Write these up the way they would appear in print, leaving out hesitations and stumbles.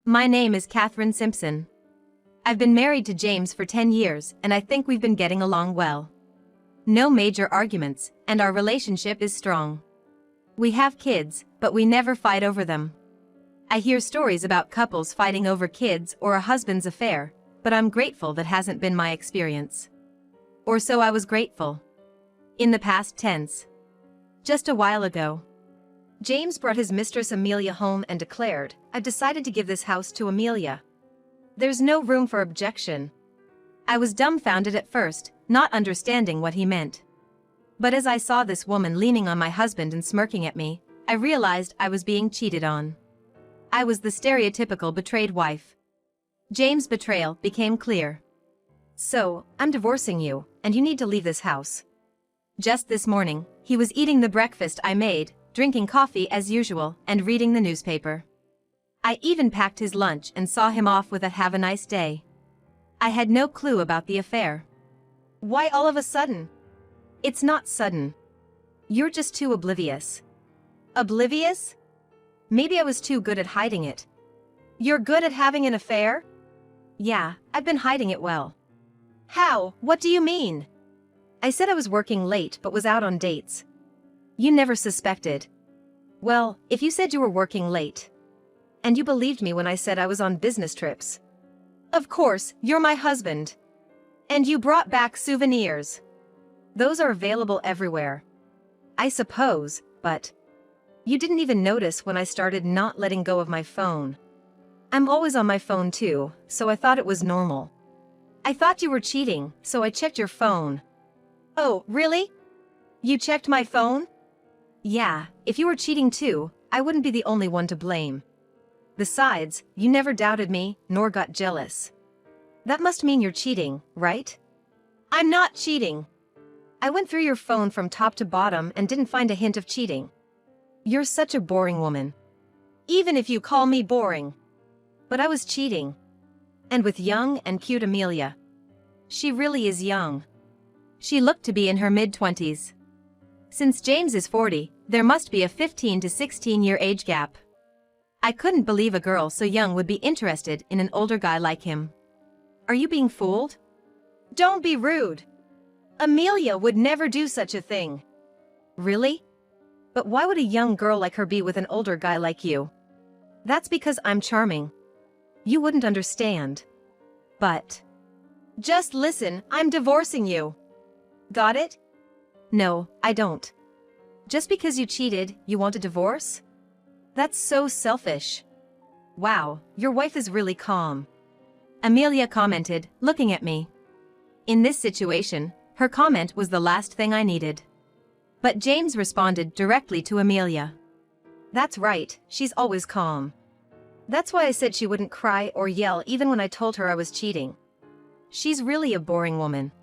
My name is Catherine Simpson. I've been married to James for 10 years and I think we've been getting along well. No major arguments, and our relationship is strong. We have kids, but we never fight over them. I hear stories about couples fighting over kids or a husband's affair, but I'm grateful that hasn't been my experience. Or so I was grateful. In the past tense. Just a while ago, James brought his mistress Amelia home and declared, "I've decided to give this house to Amelia." There's no room for objection. I was dumbfounded at first, not understanding what he meant. But as I saw this woman leaning on my husband and smirking at me, I realized I was being cheated on. I was the stereotypical betrayed wife. James' betrayal became clear. "So, I'm divorcing you, and you need to leave this house." Just this morning, he was eating the breakfast I made, drinking coffee as usual, and reading the newspaper. I even packed his lunch and saw him off with a "have a nice day." I had no clue about the affair. Why all of a sudden? It's not sudden. You're just too oblivious. Oblivious? Maybe I was too good at hiding it. You're good at having an affair? Yeah, I've been hiding it well. How? What do you mean? I said I was working late but was out on dates. You never suspected. Well, if you said you were working late. And you believed me when I said I was on business trips. Of course, you're my husband. And you brought back souvenirs. Those are available everywhere. I suppose, but you didn't even notice when I started not letting go of my phone. I'm always on my phone too, so I thought it was normal. I thought you were cheating, so I checked your phone. Oh, really? You checked my phone? Yeah, if you were cheating too, I wouldn't be the only one to blame. Besides, you never doubted me, nor got jealous. That must mean you're cheating, right? I'm not cheating. I went through your phone from top to bottom and didn't find a hint of cheating. You're such a boring woman. Even if you call me boring. But I was cheating. And with young and cute Amelia. She really is young. She looked to be in her mid-20s. Since James is 40, there must be a 15 to 16-year age gap. I couldn't believe a girl so young would be interested in an older guy like him. Are you being fooled? Don't be rude. Amelia would never do such a thing. Really? But why would a young girl like her be with an older guy like you? That's because I'm charming. You wouldn't understand. But just listen, I'm divorcing you. Got it? No, I don't. Just because you cheated, you want a divorce? That's so selfish. Wow, your wife is really calm. Amelia commented, looking at me. In this situation, her comment was the last thing I needed. But James responded directly to Amelia. That's right, she's always calm. That's why I said she wouldn't cry or yell even when I told her I was cheating. She's really a boring woman.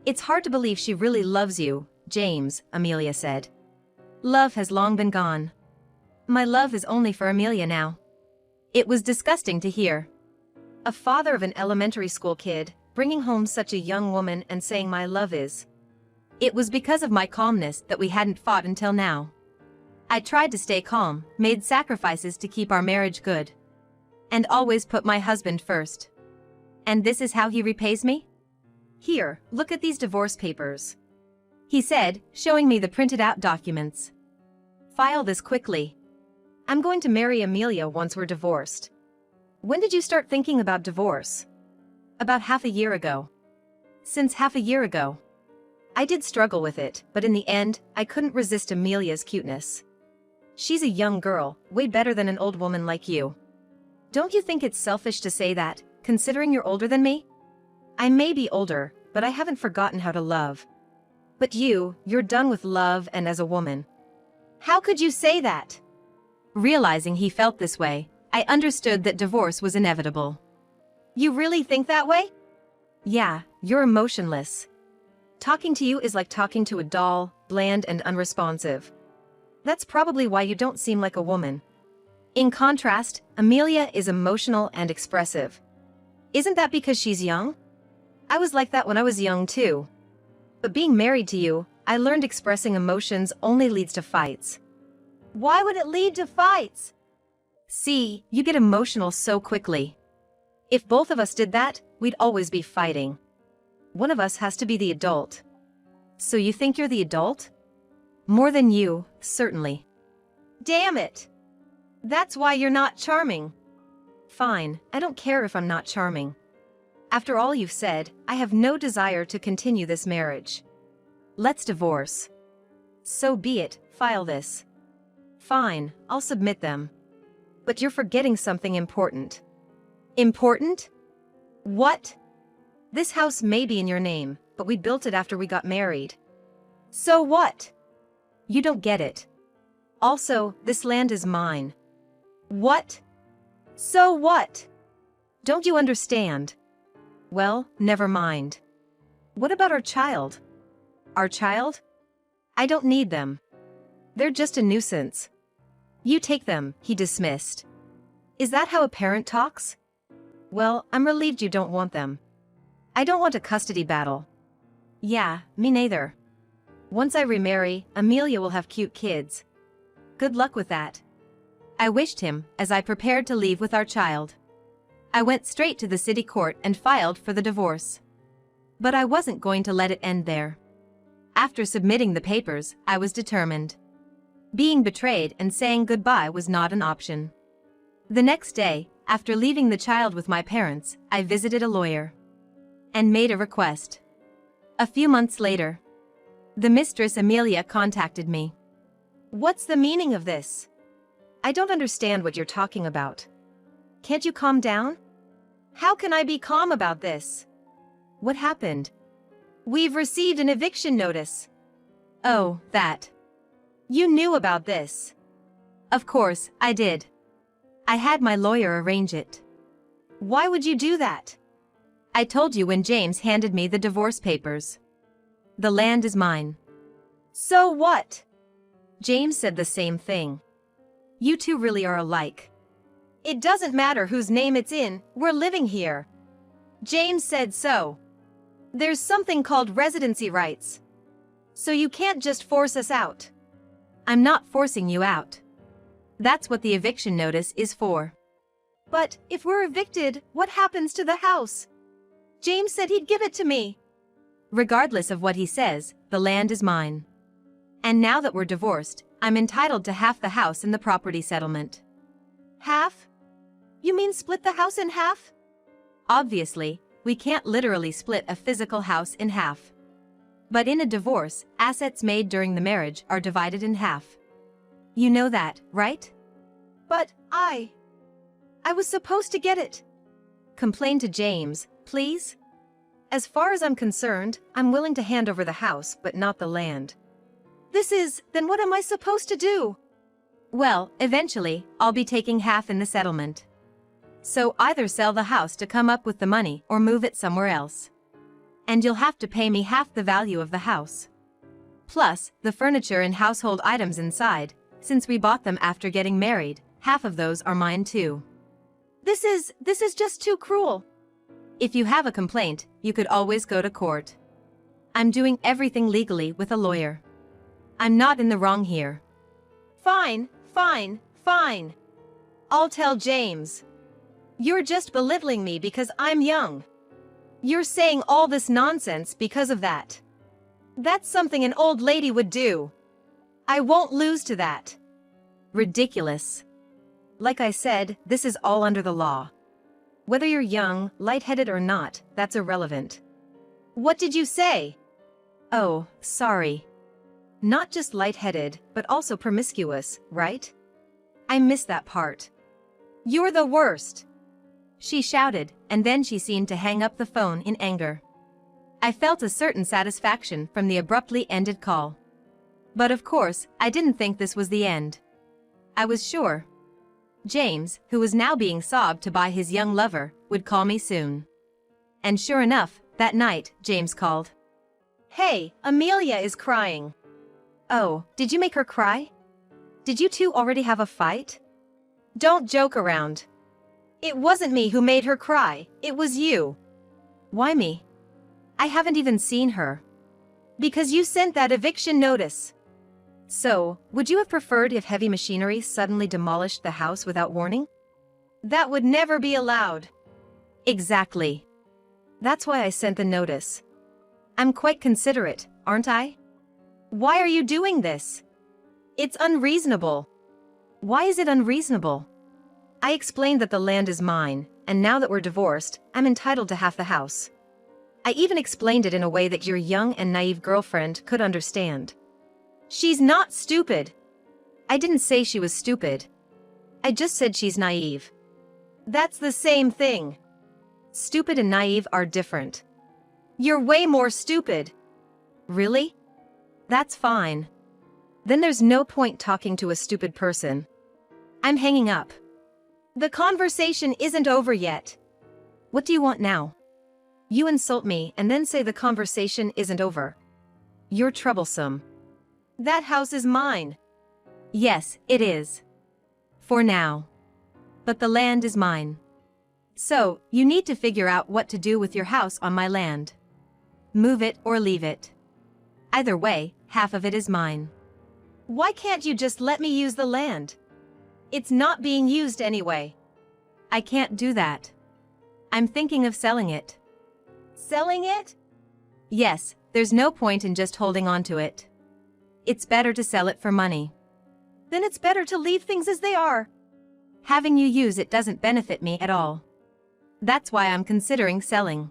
It's hard to believe she really loves you, James, Amelia said. Love has long been gone. My love is only for Amelia now. It was disgusting to hear. A father of an elementary school kid, bringing home such a young woman and saying my love is. It was because of my calmness that we hadn't fought until now. I tried to stay calm, made sacrifices to keep our marriage good. And always put my husband first. And this is how he repays me? Here, look at these divorce papers. He said, showing me the printed out documents. File this quickly. I'm going to marry Amelia once we're divorced. When did you start thinking about divorce? About half a year ago. Since half a year ago. I did struggle with it, but in the end, I couldn't resist Amelia's cuteness. She's a young girl, way better than an old woman like you. Don't you think it's selfish to say that, considering you're older than me? I may be older, but I haven't forgotten how to love. But you're done with love and as a woman. How could you say that? Realizing he felt this way, I understood that divorce was inevitable. You really think that way? Yeah, you're emotionless. Talking to you is like talking to a doll, bland and unresponsive. That's probably why you don't seem like a woman. In contrast, Amelia is emotional and expressive. Isn't that because she's young? I was like that when I was young too. But being married to you, I learned expressing emotions only leads to fights. Why would it lead to fights? See, you get emotional so quickly. If both of us did that, we'd always be fighting. One of us has to be the adult. So you think you're the adult? More than you, certainly. Damn it! That's why you're not charming. Fine, I don't care if I'm not charming. After all you've said, I have no desire to continue this marriage. Let's divorce. So be it, file this. Fine, I'll submit them. But you're forgetting something important. Important? What? This house may be in your name, but we built it after we got married. So what? You don't get it. Also, this land is mine. What? So what? Don't you understand? Well, never mind. What about our child? Our child? I don't need them. They're just a nuisance. You take them, he dismissed. Is that how a parent talks? Well, I'm relieved you don't want them. I don't want a custody battle. Yeah, me neither. Once I remarry, Amelia will have cute kids. Good luck with that. I wished him, as I prepared to leave with our child. I went straight to the city court and filed for the divorce. But I wasn't going to let it end there. After submitting the papers, I was determined. Being betrayed and saying goodbye was not an option. The next day, after leaving the child with my parents, I visited a lawyer and made a request. A few months later, the mistress Amelia contacted me. What's the meaning of this? I don't understand what you're talking about. Can't you calm down? How can I be calm about this? What happened? We've received an eviction notice. Oh, that. You knew about this. Of course, I did. I had my lawyer arrange it. Why would you do that? I told you when James handed me the divorce papers. The land is mine. So what? James said the same thing. You two really are alike. It doesn't matter whose name it's in, we're living here. James said so. There's something called residency rights. So you can't just force us out. I'm not forcing you out. That's what the eviction notice is for. But if we're evicted, what happens to the house? James said he'd give it to me. Regardless of what he says, the land is mine. And now that we're divorced, I'm entitled to half the house in the property settlement. Half? You mean split the house in half? Obviously, we can't literally split a physical house in half. But in a divorce, assets made during the marriage are divided in half. You know that, right? But I was supposed to get it. Complain to James, please? As far as I'm concerned, I'm willing to hand over the house but not the land. Then what am I supposed to do? Well, eventually, I'll be taking half in the settlement. So either sell the house to come up with the money or move it somewhere else. And you'll have to pay me half the value of the house. Plus, the furniture and household items inside, since we bought them after getting married, half of those are mine too. This is just too cruel. If you have a complaint, you could always go to court. I'm doing everything legally with a lawyer. I'm not in the wrong here. Fine, fine, fine. I'll tell James. You're just belittling me because I'm young. You're saying all this nonsense because of that. That's something an old lady would do. I won't lose to that. Ridiculous. Like I said, this is all under the law. Whether you're young, lightheaded or not, that's irrelevant. What did you say? Oh, sorry. Not just lightheaded, but also promiscuous, right? I missed that part. You're the worst. She shouted, and then she seemed to hang up the phone in anger. I felt a certain satisfaction from the abruptly ended call. But of course, I didn't think this was the end. I was sure James, who was now being sobbed to by his young lover, would call me soon. And sure enough, that night, James called. Hey, Amelia is crying. Oh, did you make her cry? Did you two already have a fight? Don't joke around. It wasn't me who made her cry, it was you. Why me? I haven't even seen her. Because you sent that eviction notice. So, would you have preferred if heavy machinery suddenly demolished the house without warning? That would never be allowed. Exactly. That's why I sent the notice. I'm quite considerate, aren't I? Why are you doing this? It's unreasonable. Why is it unreasonable? I explained that the land is mine, and now that we're divorced, I'm entitled to half the house. I even explained it in a way that your young and naive girlfriend could understand. She's not stupid. I didn't say she was stupid. I just said she's naive. That's the same thing. Stupid and naive are different. You're way more stupid. Really? That's fine. Then there's no point talking to a stupid person. I'm hanging up. The conversation isn't over yet. What do you want now? You insult me and then say the conversation isn't over. You're troublesome. That house is mine. Yes, it is. For now. But the land is mine. So, you need to figure out what to do with your house on my land. Move it or leave it. Either way, half of it is mine. Why can't you just let me use the land? It's not being used anyway. I can't do that. I'm thinking of selling it. Selling it? Yes, there's no point in just holding on to it. It's better to sell it for money. Then it's better to leave things as they are. Having you use it doesn't benefit me at all. That's why I'm considering selling.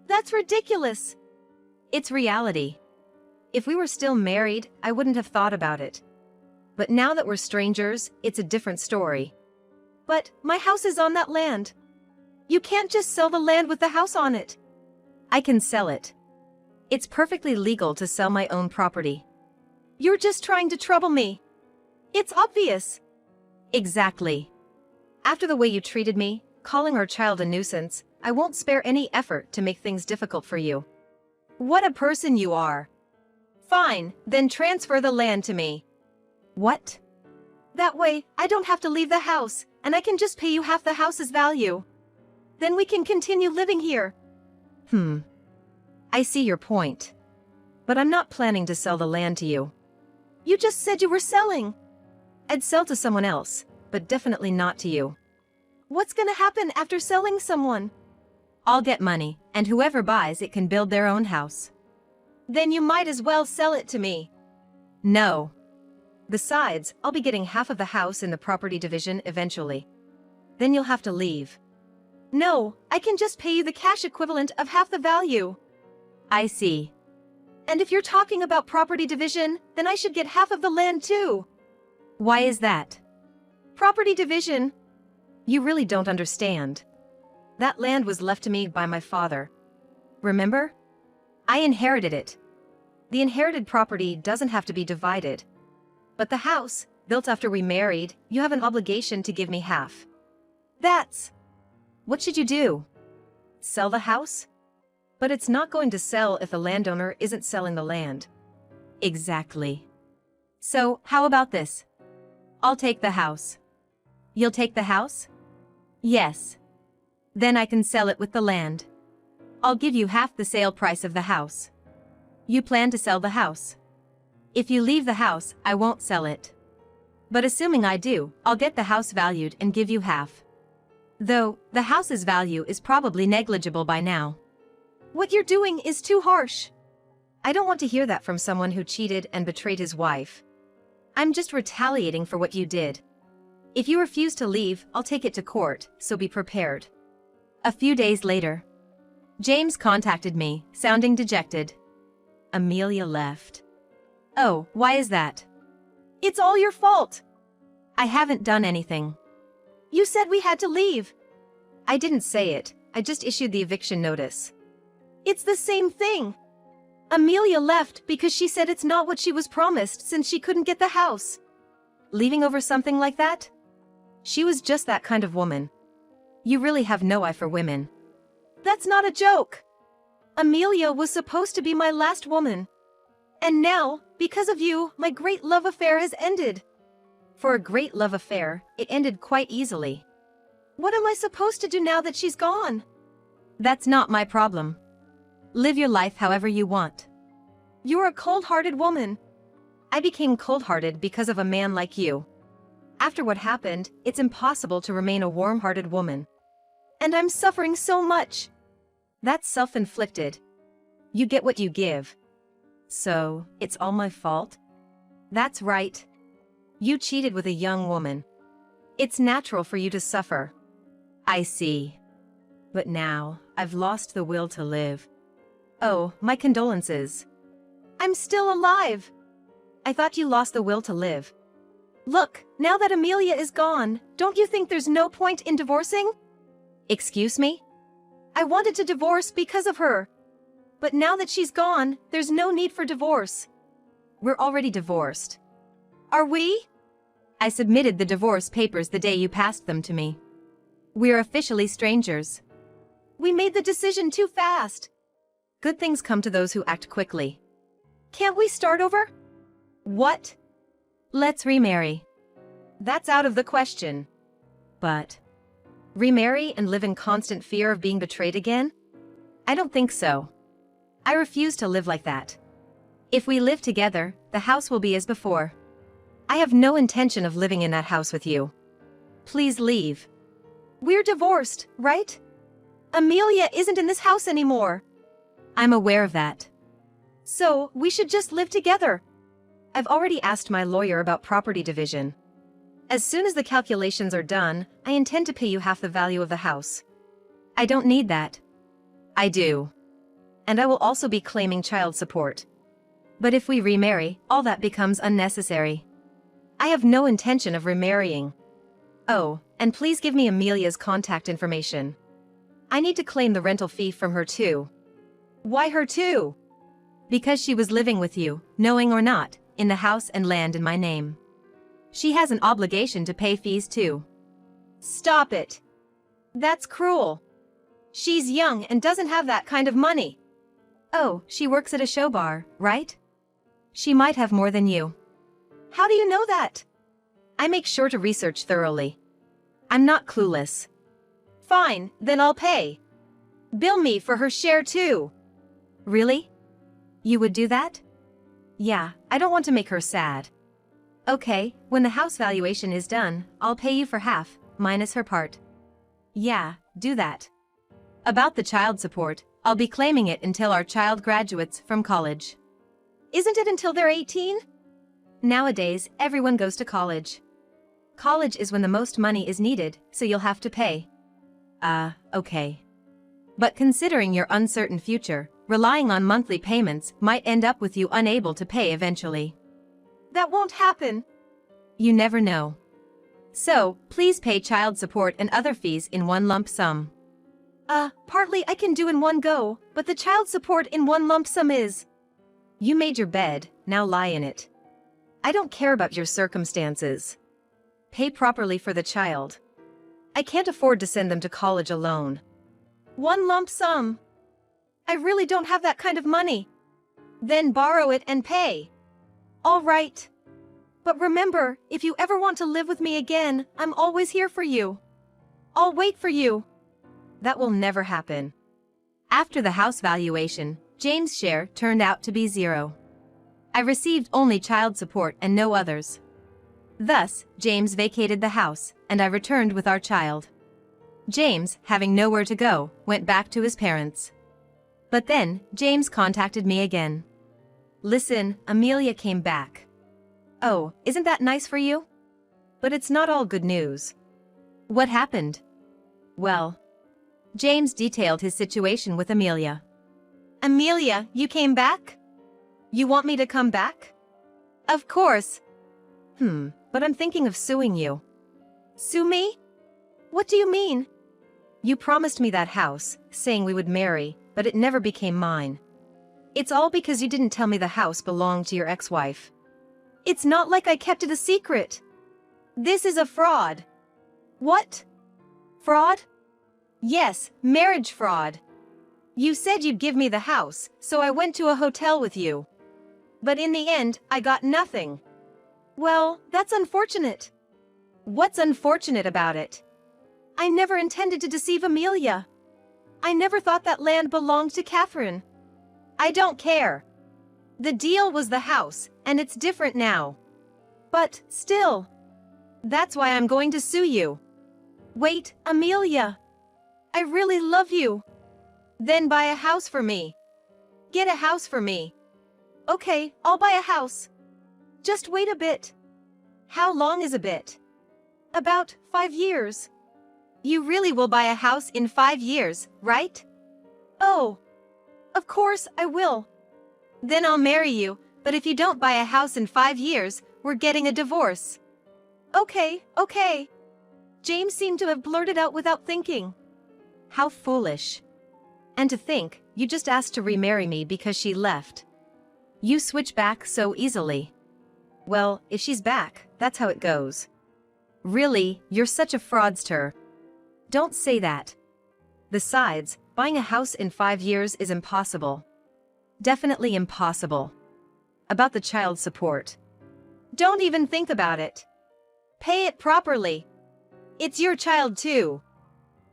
That's ridiculous. It's reality. If we were still married, I wouldn't have thought about it. But now that we're strangers, it's a different story. But my house is on that land. You can't just sell the land with the house on it. I can sell it. It's perfectly legal to sell my own property. You're just trying to trouble me. It's obvious. Exactly. After the way you treated me, calling our child a nuisance, I won't spare any effort to make things difficult for you. What a person you are. Fine, then transfer the land to me. What? That way, I don't have to leave the house, and I can just pay you half the house's value. Then we can continue living here. I see your point. But I'm not planning to sell the land to you. You just said you were selling. I'd sell to someone else, but definitely not to you. What's gonna happen after selling someone? I'll get money, and whoever buys it can build their own house. Then you might as well sell it to me. No. Besides, I'll be getting half of the house in the property division eventually. Then you'll have to leave. No, I can just pay you the cash equivalent of half the value. I see. And if you're talking about property division, then I should get half of the land too. Why is that? Property division. You really don't understand. That land was left to me by my father. Remember? I inherited it. The inherited property doesn't have to be divided. But the house, built after we married, you have an obligation to give me half. That's... What should you do? Sell the house? But it's not going to sell if the landowner isn't selling the land. Exactly. So, how about this? I'll take the house. You'll take the house? Yes. Then I can sell it with the land. I'll give you half the sale price of the house. You plan to sell the house. If you leave the house, I won't sell it. But assuming I do, I'll get the house valued and give you half. Though, the house's value is probably negligible by now. What you're doing is too harsh. I don't want to hear that from someone who cheated and betrayed his wife. I'm just retaliating for what you did. If you refuse to leave, I'll take it to court, so be prepared. A few days later, James contacted me, sounding dejected. Amelia left. Oh, why is that? It's all your fault. I haven't done anything. You said we had to leave. I didn't say it, I just issued the eviction notice. It's the same thing. Amelia left because she said it's not what she was promised since she couldn't get the house. Leaving over something like that? She was just that kind of woman. You really have no eye for women. That's not a joke. Amelia was supposed to be my last woman. And now, because of you, my great love affair has ended. For a great love affair, it ended quite easily. What am I supposed to do now that she's gone? That's not my problem. Live your life however you want. You're a cold-hearted woman. I became cold-hearted because of a man like you. After what happened, it's impossible to remain a warm-hearted woman. And I'm suffering so much. That's self-inflicted. You get what you give. So, it's all my fault? That's right. You cheated with a young woman. It's natural for you to suffer. I see. But now, I've lost the will to live. Oh, my condolences. I'm still alive. I thought you lost the will to live. Look, now that Amelia is gone, don't you think there's no point in divorcing? Excuse me? I wanted to divorce because of her. But now that she's gone, there's no need for divorce. We're already divorced. Are we? I submitted the divorce papers the day you passed them to me. We're officially strangers. We made the decision too fast. Good things come to those who act quickly. Can't we start over? What? Let's remarry. That's out of the question. But remarry and live in constant fear of being betrayed again? I don't think so. I refuse to live like that. If we live together, the house will be as before. I have no intention of living in that house with you. Please leave. We're divorced, right? Amelia isn't in this house anymore. I'm aware of that. So, we should just live together. I've already asked my lawyer about property division. As soon as the calculations are done, I intend to pay you half the value of the house. I don't need that. I do. And I will also be claiming child support. But if we remarry, all that becomes unnecessary. I have no intention of remarrying. Oh, and please give me Amelia's contact information. I need to claim the rental fee from her too. Why her too? Because she was living with you, knowing or not, in the house and land in my name. She has an obligation to pay fees too. Stop it. That's cruel. She's young and doesn't have that kind of money. Oh, she works at a show bar, right? She might have more than you. How do you know that? I make sure to research thoroughly. I'm not clueless. Fine, then I'll pay. Bill me for her share too. Really? You would do that? Yeah, I don't want to make her sad. Okay, when the house valuation is done, I'll pay you for half, minus her part. Yeah, do that. About the child support, I'll be claiming it until our child graduates from college. Isn't it until they're 18? Nowadays, everyone goes to college. College is when the most money is needed, so you'll have to pay. Okay. But considering your uncertain future, relying on monthly payments might end up with you unable to pay eventually. That won't happen. You never know. So, please pay child support and other fees in one lump sum. Partly I can do in one go, but the child support in one lump sum is... You made your bed, now lie in it. I don't care about your circumstances. Pay properly for the child. I can't afford to send them to college alone. One lump sum. I really don't have that kind of money. Then borrow it and pay. All right. But remember, if you ever want to live with me again, I'm always here for you. I'll wait for you. That will never happen. After the house valuation, James' share turned out to be 0. I received only child support and no others. Thus, James vacated the house, and I returned with our child. James, having nowhere to go, went back to his parents. But then, James contacted me again. Listen, Amelia came back. Oh, isn't that nice for you? But it's not all good news. What happened? Well, James detailed his situation with Amelia. Amelia, you came back? You want me to come back? Of course. But I'm thinking of suing you. Sue me? What do you mean? You promised me that house, saying we would marry, but it never became mine. It's all because you didn't tell me the house belonged to your ex-wife. It's not like I kept it a secret. This is a fraud. What? Fraud? Yes, marriage fraud. You said you'd give me the house, so I went to a hotel with you. But in the end, I got nothing. Well, that's unfortunate. What's unfortunate about it? I never intended to deceive Amelia. I never thought that land belonged to Catherine. I don't care. The deal was the house, And it's different now. But, still. That's why I'm going to sue you. Wait, Amelia. I really love you. Then buy a house for me. Get a house for me. Okay, I'll buy a house. Just wait a bit. How long is a bit? About 5 years. You really will buy a house in 5 years, right? Oh. Of course I will. Then I'll marry you, but if you don't buy a house in 5 years, we're getting a divorce. Okay, okay. James seemed to have blurted out without thinking. How foolish. And to think, you just asked to remarry me because she left. You switch back so easily. Well, if she's back, that's how it goes. Really, you're such a fraudster. Don't say that. Besides, buying a house in 5 years is impossible. Definitely impossible. About the child support. Don't even think about it. Pay it properly. It's your child too.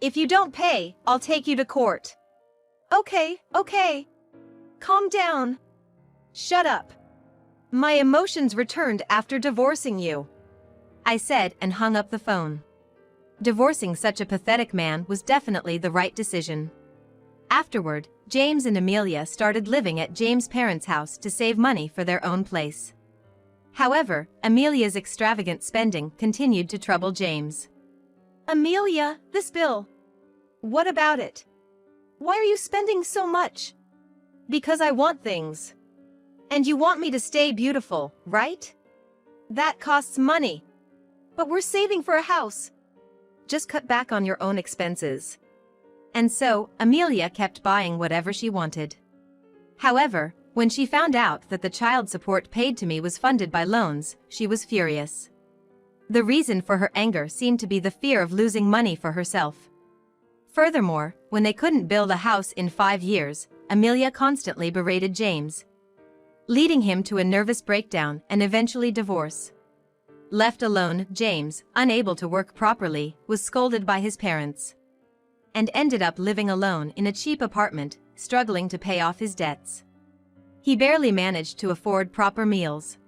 If you don't pay, I'll take you to court. Okay, okay. Calm down. Shut up. My emotions returned after divorcing you, I said and hung up the phone. Divorcing such a pathetic man was definitely the right decision. Afterward, James and Amelia started living at James' parents' house to save money for their own place. However, Amelia's extravagant spending continued to trouble James. Amelia, this bill. What about it? Why are you spending so much? Because I want things. And you want me to stay beautiful, right? That costs money. But we're saving for a house. Just cut back on your own expenses. And so, Amelia kept buying whatever she wanted. However, when she found out that the child support paid to me was funded by loans, she was furious. The reason for her anger seemed to be the fear of losing money for herself. Furthermore, when they couldn't build a house in 5 years, Amelia constantly berated James, leading him to a nervous breakdown and eventually divorce. Left alone, James, unable to work properly, was scolded by his parents and ended up living alone in a cheap apartment, struggling to pay off his debts. He barely managed to afford proper meals.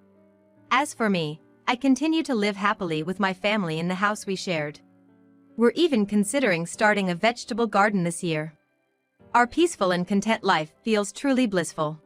As for me, I continue to live happily with my family in the house we shared. We're even considering starting a vegetable garden this year. Our peaceful and content life feels truly blissful.